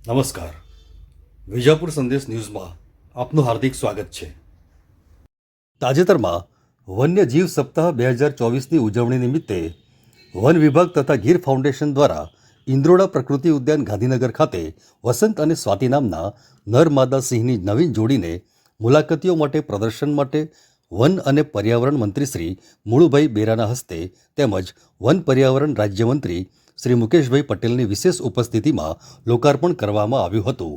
નમસ્કાર. વિજાપુર સંદેશ ન્યૂઝમાં આપનું હાર્દિક સ્વાગત છે. તાજેતરમાં વન્યજીવ સપ્તાહ 2024ની ઉજવણી નિમિત્તે વન વિભાગ તથા ગીર ફાઉન્ડેશન દ્વારા ઇન્દ્રોડા પ્રકૃતિ ઉદ્યાન ગાંધીનગર ખાતે વસંત અને સ્વાતિ નામના નર માદા સિંહની નવીન જોડીને મુલાકાતીઓ માટે પ્રદર્શન માટે વન અને પર્યાવરણ મંત્રી શ્રી મુળુભાઈ બેરાના હસ્તે તેમજ વન પર્યાવરણ રાજ્યમંત્રી શ્રી મુકેશભાઈ પટેલની વિશેષ ઉપસ્થિતિમાં લોકાર્પણ કરવામાં આવ્યું હતું.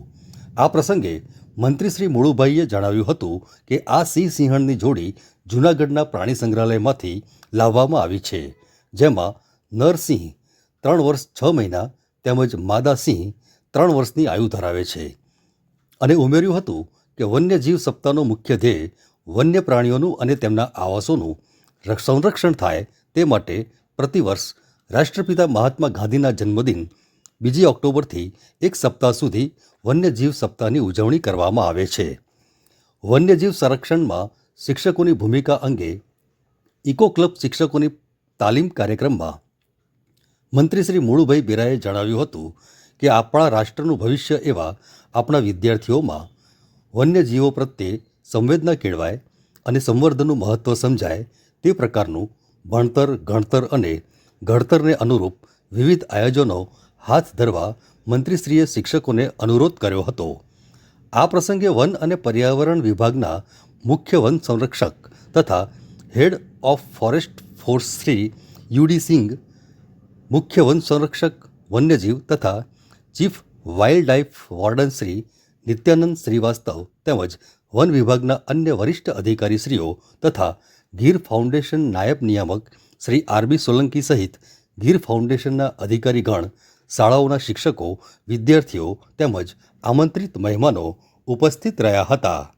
આ પ્રસંગે મંત્રી શ્રી મુળુભાઈએ જણાવ્યું હતું કે આ સિંહણની જોડી જૂનાગઢના પ્રાણી સંગ્રહાલયમાંથી લાવવામાં આવી છે, જેમાં નરસિંહ 3 વર્ષ 6 મહિના તેમજ માદા સિંહ 3 વર્ષની આયુ ધરાવે છે અને ઉમેર્યું હતું કે વન્યજીવ સપ્તાહનો મુખ્ય ધ્યેય વન્ય પ્રાણીઓનું અને તેમના આવાસોનું સંરક્ષણ થાય તે માટે પ્રતિવર્ષ રાષ્ટ્રપિતા મહાત્મા ગાંધીના જન્મદિન 2 ઓક્ટોબરથી 1 સપ્તાહ સુધી વન્યજીવ સપ્તાહની ઉજવણી કરવામાં આવે છે. વન્યજીવ સંરક્ષણમાં શિક્ષકોની ભૂમિકા અંગે ઇકો ક્લબ શિક્ષકોની તાલીમ કાર્યક્રમમાં મંત્રી શ્રી મુળુભાઈ બેરાએ જણાવ્યું હતું કે આપણા રાષ્ટ્રનું ભવિષ્ય એવા આપણા વિદ્યાર્થીઓમાં વન્યજીવો પ્રત્યે સંવેદના કેળવાય અને સંવર્ધનનું મહત્ત્વ સમજાય તે પ્રકારનું ભણતર, ગણતર અને ઘડતરને અનુરૂપ વિવિધ આયોજનો હાથ ધરવા મંત્રીશ્રીએ શિક્ષકોને અનુરોધ કર્યો હતો. આ પ્રસંગે વન અને પર્યાવરણ વિભાગના મુખ્ય વન સંરક્ષક તથા head of forest force Shri U D. Singh, મુખ્ય વન સંરક્ષક વન્યજીવ તથા chief wildlife warden Shri Nityanand Srivastava તેમજ વન વિભાગના અન્ય વરિષ્ઠ અધિકારીશ્રીઓ તથા ગીર ફાઉન્ડેશન નાયબ નિયામક શ્રી આર.બી. સોલંકી સહિત ગીર ફાઉન્ડેશનના અધિકારીગણ, શાળાઓના શિક્ષકો, વિદ્યાર્થીઓ તેમજ આમંત્રિત મહેમાનો ઉપસ્થિત રહ્યા હતા.